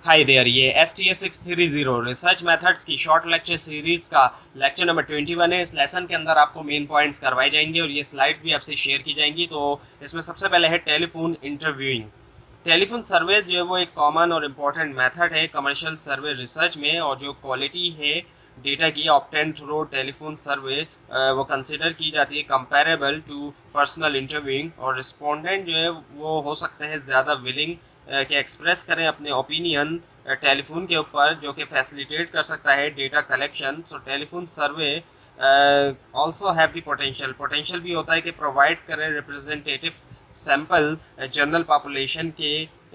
Hi there, ये STS630 research methods की short lecture series का लेक्चर नंबर 21 है। इस लेसन के अंदर आपको मेन पॉइंट्स करवाए जाएंगे और ये स्लाइड्स भी आपसे शेयर की जाएंगी। तो इसमें सबसे पहले है टेलीफोन इंटरव्यूइंग। टेलीफोन सर्वेज जो है वो एक कॉमन और इम्पॉर्टेंट मेथड है कमर्शियल सर्वे रिसर्च में, और जो क्वालिटी है डेटा की ऑब्टेन थ्रू टेलीफोन सर्वे वो कंसिडर की जाती है कंपेरेबल टू पर्सनल इंटरव्यूइंग। और रिस्पोंडेंट जो है वो हो सकते हैं ज़्यादा विलिंग कि एक्सप्रेस करें अपने ओपिनियन टेलीफोन के ऊपर, जो कि फैसिलिटेट कर सकता है data collection. So telephone survey also have the potential भी होता है कि प्रोवाइड करें रिप्रेजेंटेटिव सैम्पल जनरल पॉपुलेशन के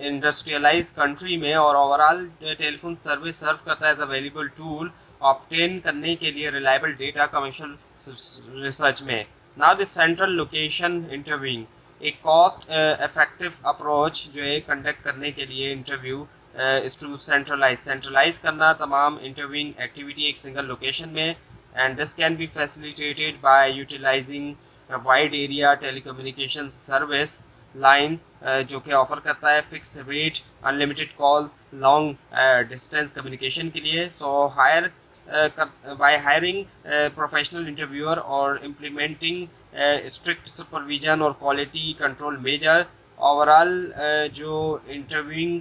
इंडस्ट्रियलाइज कंट्री में। और ओवरऑल टेलीफोन सर्वे सर्व करता है as a valuable tool obtain करने के लिए रिलायबल डेटा कमर्शियल रिसर्च में। Now the central location interviewing एक कॉस्ट इफेक्टिव अप्रोच जो है कंडक्ट करने के लिए इंटरव्यू इज टू सेंट्रलाइज करना तमाम इंटरव्यूइंग एक्टिविटी एक सिंगल लोकेशन में। And this can be facilitated by utilising wide area telecommunication service line जो कि ऑफर करता है fix rate unlimited call long distance communication के लिए। So hire by hiring professional interviewer or implementing strict supervision और quality control measure, overall जो interviewing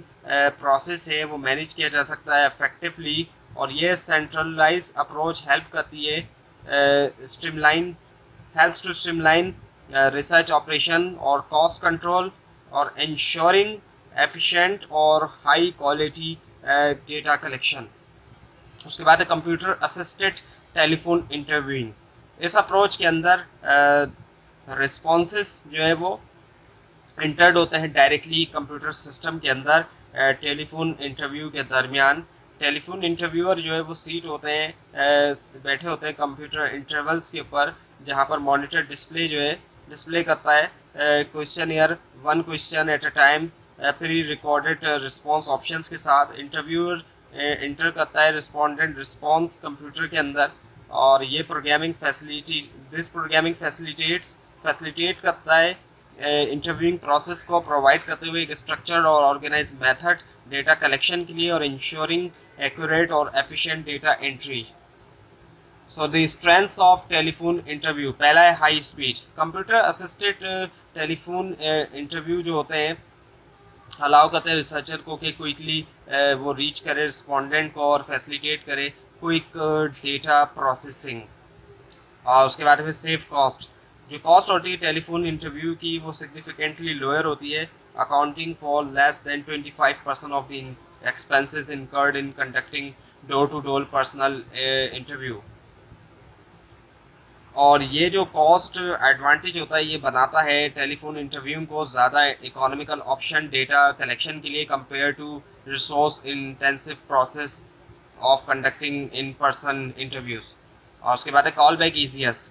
process है वो मैनेज किया जा सकता है इफेक्टिवली। और ये सेंट्रलाइज अप्रोच हेल्प करती है streamline helps to streamline research operation और cost control और ensuring efficient और high quality data collection। उसके बाद है कंप्यूटर असिस्टेड टेलीफोन इंटरव्यूइंग। इस अप्रोच के अंदर रिस्पॉन्सेस जो है वो इंटर्ड होते हैं डायरेक्टली कंप्यूटर सिस्टम के अंदर टेलीफोन इंटरव्यू के दरमियान। टेलीफोन इंटरव्यूअर जो है वो सीट होते हैं बैठे होते हैं कंप्यूटर इंटरवल्स के ऊपर, जहाँ पर मॉनिटर डिस्प्ले जो है डिस्प्ले करता है question year one question at a time pre recorded response options के साथ। इंटरव्यूअर इंटर करता है रिस्पोंडेंट रिस्पॉन्स कंप्यूटर के अंदर, और ये प्रोग्रामिंग फैसिलिटेट करता है इंटरव्यूइंग प्रोसेस को प्रोवाइड करते हुए एक स्ट्रक्चर्ड और ऑर्गेनाइज मेथड डेटा कलेक्शन के लिए और इंश्योरिंग एक्यूरेट और efficient data entry. So the strengths of telephone interview, पहला है high speed. Computer assisted telephone interview जो होते हैं अलाउ करते हैं रिसर्चर को कि क्विकली वो रीच करे रिस्पोंडेंट को और फैसिलिटेट करे क्विक डेटा प्रोसेसिंग। और उसके बाद फिर सेफ कॉस्ट, जो कॉस्ट होती है टेलीफोन इंटरव्यू की वो सिग्निफिकेंटली लोअर होती है, accounting for less than 25% of the expenses incurred in conducting door to door personal interview. और ये जो कॉस्ट एडवांटेज होता है ये बनाता है टेलीफोन इंटरव्यू को ज़्यादा इकोनॉमिकल ऑप्शन डेटा कलेक्शन के लिए compare to resource intensive process of conducting in person interviews. और उसके बाद है call back ease.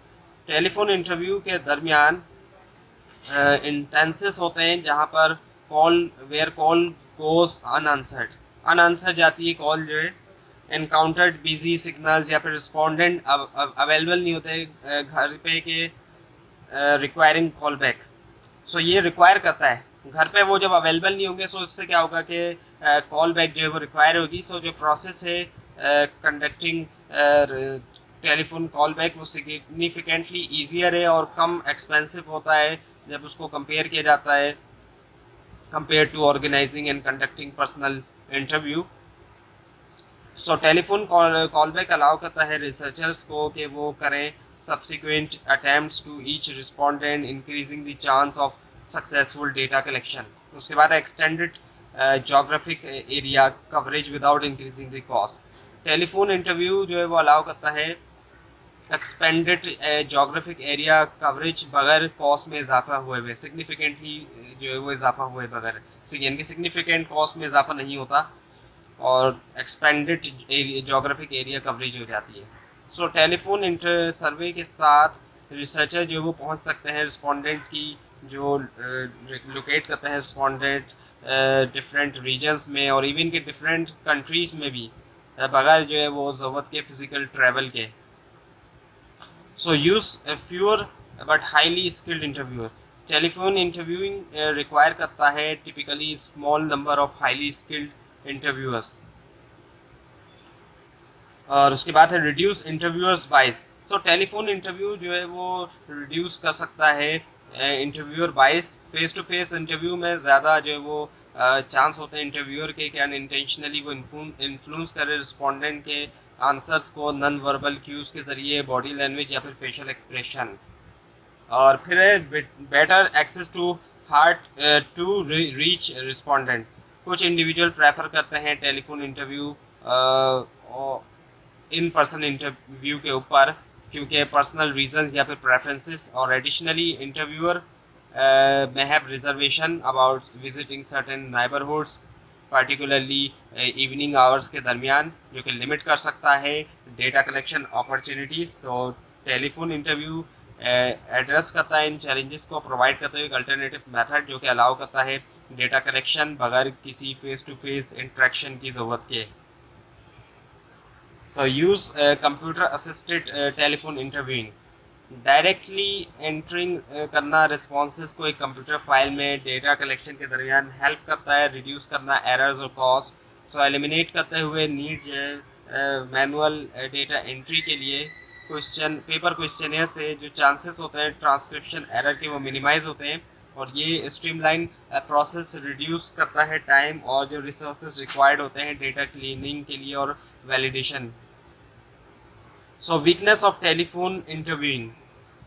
Telephone interview के दरमियान इंटेंसिस होते हैं जहाँ पर कॉल गोज अनआंसर्ड जाती है कॉल जो है, एनकाउंटर्ड बिजी सिग्नल्स या फिर रिस्पोंडेंट अवेलेबल नहीं होते घर पे के रिक्वायरिंग कॉल बैक। सो ये रिक्वायर करता है घर पे, वो जब अवेलेबल नहीं होंगे सो इससे क्या होगा कि कॉल बैक जो है वो रिक्वायर होगी। सो जो प्रोसेस है कंडक्टिंग टेलीफोन कॉल बैक वो सिग्निफिकेंटली ईजियर है और कम एक्सपेंसिव होता है जब उसको कंपेयर किया जाता है compare to organising and conducting personal interview. So telephone call back allow करता है रिसर्चर्स को कि वो करें subsequent attempts to each respondent increasing the chance of successful data collection. उसके बाद extended geographic area coverage without increasing the cost. Telephone interview जो है वो अलाउ करता है एक्सपेंडेड जोग्राफिक एरिया कवरेज बगैर कॉस्ट में इजाफा हुए सिग्निफिकेंटली जो है वो इजाफा हुए बगैर, यानी कि सिग्निफिकेंट कॉस्ट में इजाफा नहीं होता और एक्सपेंडेड जोग्राफिक एरिया कवरेज हो जाती है। सो टेलीफोन इंटर सर्वे के साथ रिसर्चर जो वो पहुंच सकते हैं रिस्पोंडेंट की जो लोकेट करते हैं रिस्पोंडेंट डिफरेंट रीजन्स में और इवन के डिफरेंट कंट्रीज़ में भी बगैर जो है वो ज़रूरत के फिज़िकल ट्रैवल के। So use fewer but highly skilled interviewer. Telephone interviewing require करता है typically small number of highly skilled interviewers. और उसके बाद है रिड्यूस इंटरव्यूअर्स बाइस। सो टेलीफोन इंटरव्यू जो है वो रिड्यूस कर सकता है इंटरव्यूअर बाइस। फेस टू फेस इंटरव्यू में ज़्यादा जो है वो चांस होते हैं इंटरव्यूअर के कि अनइंटेंशनली वो इन्फ्लुएंस करे रिस्पोंडेंट के आंसर्स को नॉन वर्बल क्यूज़ के ज़रिए, बॉडी लैंग्वेज या फिर फेशियल एक्सप्रेशन। और फिर है better access to hard to reach respondent. कुछ इंडिविजुअल प्रेफर करते हैं telephone interview in person interview के ऊपर, क्योंकि पर्सनल रीजंस या फिर प्रेफरेंसेस। और additionally interviewer may have reservation about visiting certain neighborhoods, particularly evening hours के दरमियान, जो कि लिमिट कर सकता है data collection opportunities. So telephone interview address करता है इन चैलेंजेस को, प्रोवाइड करते हुए एक अल्टरनेटिव मेथड जो कि अलाउ करता है डेटा कलेक्शन बगैर किसी फेस टू फेस इंट्रैक्शन की ज़रूरत के। So use computer assisted telephone interviewing. Directly entering करना रिस्पॉन्सेस को एक कंप्यूटर फाइल में डेटा कलेक्शन के दरमियान हेल्प करता है रिड्यूस करना एरर्स और कॉस्ट। सो एलिमिनेट करते हुए नीड जो है मैनुअल डेटा एंट्री के लिए पेपर क्वेश्चनियर से जो चांसेस होते हैं ट्रांसक्रिप्शन एरर के वो मिनिमाइज होते हैं। और ये स्ट्रीमलाइन प्रोसेस रिड्यूस करता है टाइम और जो रिसोर्सेज रिक्वायर्ड होते हैं डेटा क्लीनिंग के लिए और validation. So weakness of telephone interviewing.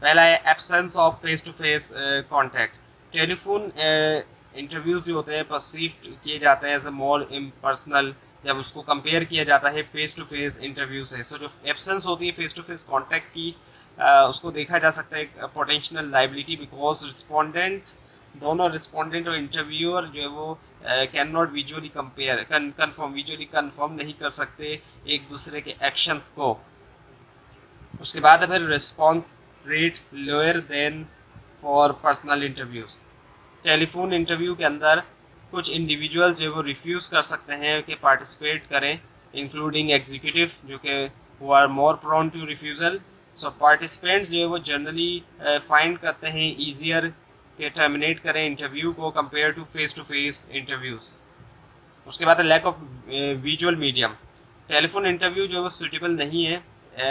पहला है absence of face to face contact. Telephone interviews जो होते हैं परसीव किए जाते हैं एज ए मोर इम्पर्सनल जब उसको कंपेयर किया जाता है फेस टू फेस इंटरव्यू से। सो जो एब्सेंस होती है फेस टू फेस कॉन्टैक्ट की उसको देखा जा सकता है पोटेंशियल लाइबिलिटी, बिकॉज रिस्पोंडेंट दोनों रिस्पोंडेंट और इंटरव्यूअर जो है वो can not visually compare visually confirm नहीं कर सकते एक दूसरे के एक्शंस को। उसके बाद है फिर response rate lower than for personal interviews. Telephone interview के अंदर कुछ इंडिविजुअल जो वो रिफ्यूज़ कर सकते हैं कि पार्टिसिपेट करें, इंक्लूडिंग एग्जीक्यूटिव जो कि who are more prone to refusal. So participants जो है वो जनरली फाइंड करते हैं ईजियर के टर्मिनेट करें इंटरव्यू को कंपेयर टू फेस इंटरव्यूज़। उसके बाद lack of visual medium. Telephone interview जो है वो सूटेबल नहीं है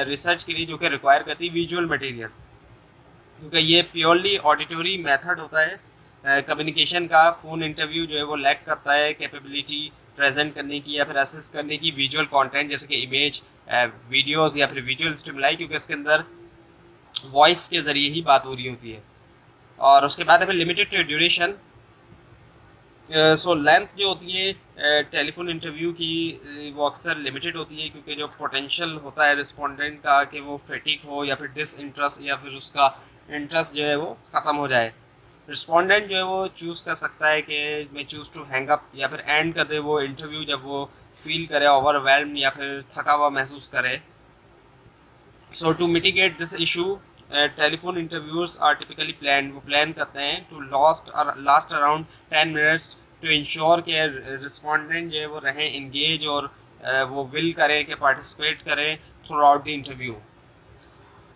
रिसर्च के लिए जो कि रिक्वायर करती है विजुअल मटेरियल्स, क्योंकि ये प्योरली ऑडिटरी मेथड होता है कम्युनिकेशन का। फ़ोन इंटरव्यू जो है वो लैक करता है कैपेबिलिटी प्रेजेंट करने की या फिर असेस करने की विजुअल कंटेंट जैसे कि इमेज, वीडियोस या फिर विजुअल स्टिमुलाई, क्योंकि इसके अंदर वॉइस के ज़रिए ही बात हो रही होती है। और उसके बाद है फिर लिमिटेड ड्यूरेशन। सो लेंथ जो होती है टेलीफोन इंटरव्यू की वो अक्सर लिमिटेड होती है, क्योंकि जो पोटेंशियल होता है रिस्पोंडेंट का कि वो फेटिक हो या फिर डिसइंटरेस्ट या फिर उसका इंटरेस्ट जो है वो ख़त्म हो जाए। रिस्पोंडेंट जो है वो चूज़ कर सकता है कि मैं चूज़ टू हैंग अप या फिर एंड कर दे वो इंटरव्यू जब वो फील करे ओवरवेल्म या फिर थका हुआ महसूस करे। So to mitigate this issue telephone interviews are typically वो प्लान करते हैं to last around 10 minutes to ensure के रिस्पोंडेंट जो है वो रहें इंगेज और वो विल करें कि पार्टिसिपेट करें through out the interview.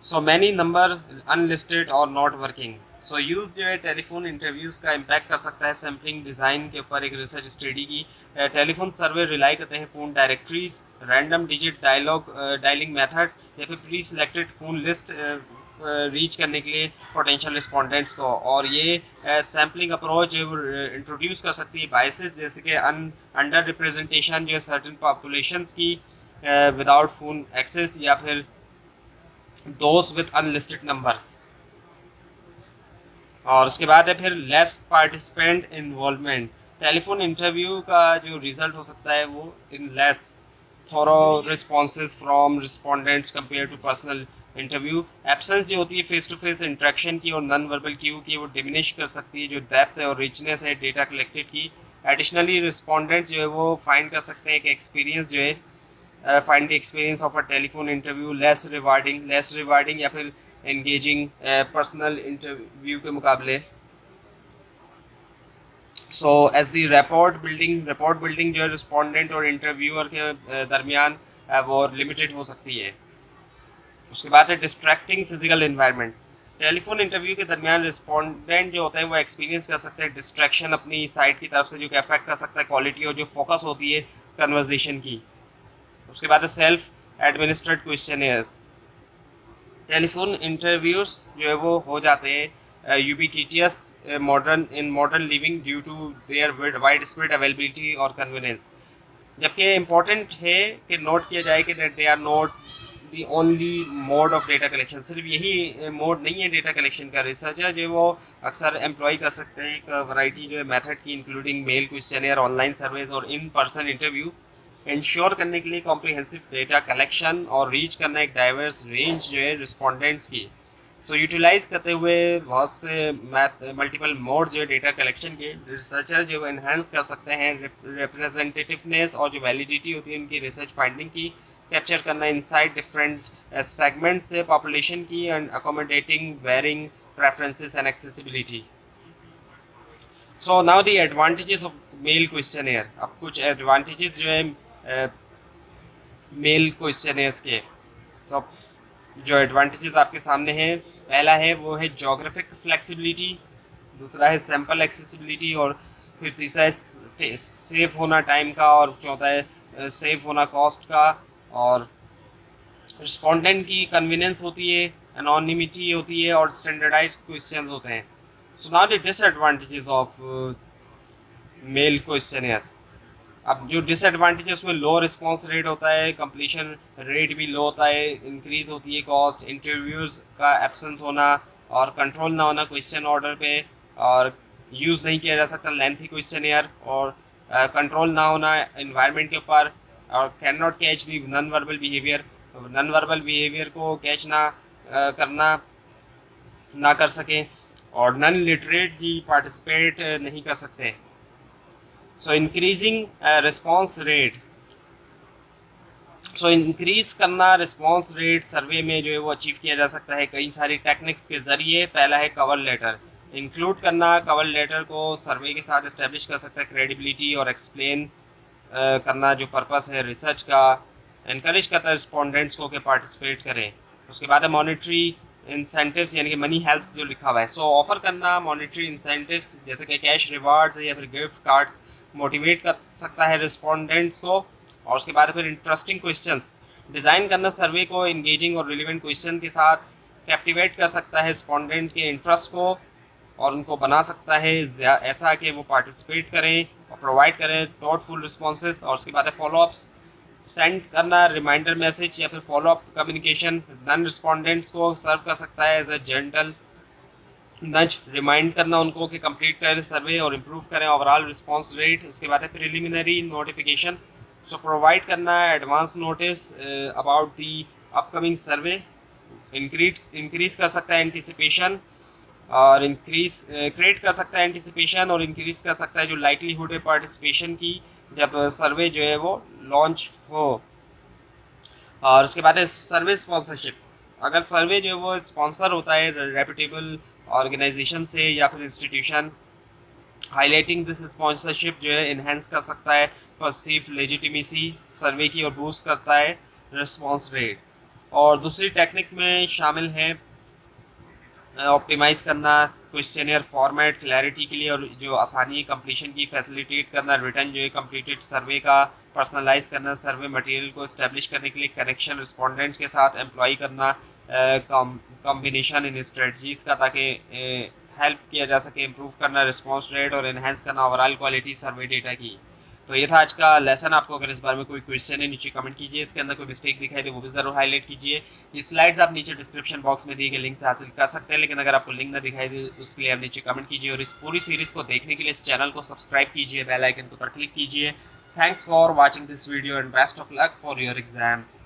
So many number unlisted और नॉट वर्किंग। सो यूज़ जो है टेलीफोन इंटरव्यूज़ का इम्पैक्ट कर सकता है सैम्पलिंग डिज़ाइन के ऊपर एक रिसर्च स्टडी की। टेलीफोन सर्वे रिलाई करते हैं phone directories, random digit dialling methods या फिर pre selected phone list reach करने के लिए पोटेंशियल रिस्पोंडेंट्स को। और ये सैम्पलिंग अप्रोच जो इंट्रोड्यूस कर सकती है बायसेस जैसे कि अंडर रिप्रेजेंटेशन जो है सर्टेन पॉपुलेशंस की विदाउट फ़ोन एक्सेस या फिर दोज विद अनलिस्टेड नंबर्स। और उसके बाद है फिर less participant involvement. Telephone interview का जो रिज़ल्ट हो सकता है वो in less thorough responses from respondents compare to personal interview. Absence जो होती है फेस टू फेस इंट्रैक्शन की और नॉन वर्बल क्यू की वो डिमिनिश कर सकती है जो डेप्थ है और रिचनेस है डेटा कलेक्टेड की। एडिशनली रिस्पोंडेंट्स जो है वो फाइंड कर सकते हैं कि एक्सपीरियंस जो है find the experience of a telephone interview less rewarding या फिर एंगेजिंग पर्सनल इंटरव्यू के मुकाबले। So as the rapport building जो है रिस्पोंडेंट और इंटरव्यूअर के दरमियान वो लिमिटेड हो सकती है। उसके बाद है distracting physical environment. Telephone interview के दरमियान रिस्पोंडेंट जो होता है वो एक्सपीरियंस कर सकते हैं डिस्ट्रैक्शन अपनी साइड की तरफ से, जो कि अफेक्ट कर सकता है क्वालिटी और जो फोकस होती है कन्वर्जेशन की। उसके बाद self administered questionnaires. Telephone interviews जो है वो हो जाते हैं ubiquitous modern living due to their widespread availability और कन्वीनियंस। जबकि इम्पॉर्टेंट है कि नोट किया जाए कि they are not the only mode of data collection. सिर्फ यही मोड नहीं है डेटा कलेक्शन का। रिसर्चर जो वो अक्सर एम्प्लॉय कर सकते हैं एक वैरायटी जो है मेथड की, including mail questionnaire, online surveys और इन पर्सन इंटरव्यू, इंश्योर करने के लिए कॉम्प्रिहेंसिव डेटा कलेक्शन और रीच करना एक डाइवर्स रेंज जो है रिस्पोंडेंट्स की। सो यूटिलाइज करते हुए बहुत से मल्टीपल मोड जो है डेटा कलेक्शन के, रिसर्चर जो इन्हांस कर सकते हैं रिप्रेजेंटेटिवनेस और जो वैलिडिटी होती है उनकी रिसर्च फाइंडिंग की, कैप्चर करना इनसाइड डिफरेंट सेगमेंट्स से पॉपुलेशन की and accommodating varying preferences and accessibility. So now the advantages of mail questionnaire. अब कुछ एडवांटेजेस जो है मेल क्वेश्चनियर्स के। सो जो एडवांटेजेस आपके सामने हैं, पहला है वो है जोग्राफिक फ्लेक्सिबिलिटी, दूसरा है सैम्पल एक्सेसिबिलिटी, और फिर तीसरा है सेफ होना टाइम का, और चौथा है सेफ होना कॉस्ट का, और रिस्पोंडेंट की कन्वीनियंस होती है, एनोनिमिटी होती है, और स्टैंडर्डाइज्ड क्वेश्चंस होते हैं। सो now the disadvantages of male questionnaires. अब जो डिसएडवांटेज है उसमें लो रिस्पॉन्स रेट होता है, कंप्लीशन रेट भी लो होता है, इंक्रीज होती है कॉस्ट, इंटरव्यूज़ का एब्सेंस होना और कंट्रोल ना होना क्वेश्चन ऑर्डर पे, और यूज़ नहीं किया जा सकता लेंथी क्वेश्चनियर, और कंट्रोल ना होना इन्वायरमेंट के ऊपर, और can not catch the non verbal behaviour, non verbal behaviour को कैच ना करना ना कर सकें, और नॉन लिटरेट भी पार्टिसिपेट नहीं कर सकते। सो increasing response rate. So increase करना रिस्पॉन्स रेट सर्वे में जो है वो अचीव किया जा सकता है कई सारी टेक्निक्स के ज़रिए। पहला है कवर लेटर इंक्लूड करना। कवर लेटर को सर्वे के साथ इस्टेब्लिश कर सकता है क्रेडिबिलिटी और एक्सप्लेन करना जो पर्पस है रिसर्च का। इनकरेज करता है रिस्पोंडेंट्स को कि पार्टिसिपेट करें। उसके बाद है मॉनिटरी इंसेंटिव्स यानी कि मनी हेल्प्स जो लिखा हुआ है। सो ऑफर करना मॉनिटरी इंसेंटिव्स जैसे कि कैश रिवार्ड्स या फिर गिफ्ट कार्ड्स मोटिवेट कर सकता है रिस्पोंडेंट्स को। और उसके बाद फिर इंटरेस्टिंग क्वेश्चंस डिज़ाइन करना सर्वे को इंगेजिंग और रिलेवेंट क्वेश्चन के साथ कैप्टिवेट कर सकता है रिस्पोंडेंट के इंटरेस्ट को, और उनको बना सकता है ऐसा कि वो पार्टिसिपेट करें और प्रोवाइड करें थॉटफुल रिस्पॉन्सेस। और उसके बाद है फॉलोअप्स सेंड करना, रिमाइंडर मैसेज या फिर फॉलोअप कम्युनिकेशन नॉन रिस्पोंडेंट्स को सर्व कर सकता है एज ए जेंटल नज, रिमाइंड करना उनको कि कंप्लीट करें सर्वे और इम्प्रूव करें ओवरऑल रिस्पांस रेट। उसके बाद है प्रिलिमिनरी नोटिफिकेशन, सो प्रोवाइड करना advance notice about the upcoming survey, increase कर सकता है एंटिसिपेशन और क्रिएट कर सकता है एंटिसिपेशन और इंक्रीज कर सकता है जो लाइकलीहुड है पार्टिसिपेशन की जब सर्वे जो है वो लॉन्च हो। और उसके बाद है सर्वे स्पॉन्सरशिप। अगर सर्वे जो है वो स्पॉन्सर होता है रेपुटेबल ऑर्गेनाइजेशन से या फिर इंस्टीट्यूशन, हाईलाइटिंग दिस स्पॉन्सरशिप जो है इन्हेंस कर सकता है परसीव लेजिटिमेसी सर्वे की और बूस्ट करता है रिस्पॉन्स रेट। और दूसरी टेक्निक में शामिल है ऑप्टिमाइज़ करना क्वेश्चनियर फॉर्मेट क्लैरिटी के लिए और जो आसानी कंप्लीशन की फैसिलिटेट करना, रिटर्न जो है कंप्लीटेड सर्वे का पर्सनलाइज करना, सर्वे मटेरियल को इस्टेब्लिश करने के लिए कनेक्शन रिस्पोंडेंट्स के साथ एम्प्लॉय करना, कॉम्बिनेशन इन स्ट्रेटजीज़ का ताकि हेल्प किया जा सके इम्प्रूव करना रिस्पॉन्स रेट और इन्हेंस करना ओवरऑल क्वालिटी सर्वे डेटा की। तो ये था आज का लेसन। आपको अगर इस बारे में कोई क्वेश्चन है नीचे कमेंट कीजिए, इसके अंदर कोई मिस्टेक दिखाई दे वो भी ज़रूर हाईलाइट कीजिए। ये स्लाइड्स आप नीचे डिस्क्रिप्शन बॉक्स में दिए गए लिंक से हासिल कर सकते हैं, लेकिन अगर आपको लिंक ना दिखाई दे उसके लिए आप नीचे कमेंट कीजिए। और इस पूरी सीरीज़ को देखने के लिए इस चैनल को सब्सक्राइब कीजिए, बेल आइकन पर क्लिक कीजिए। Thanks for watching this video and best of luck for your exams.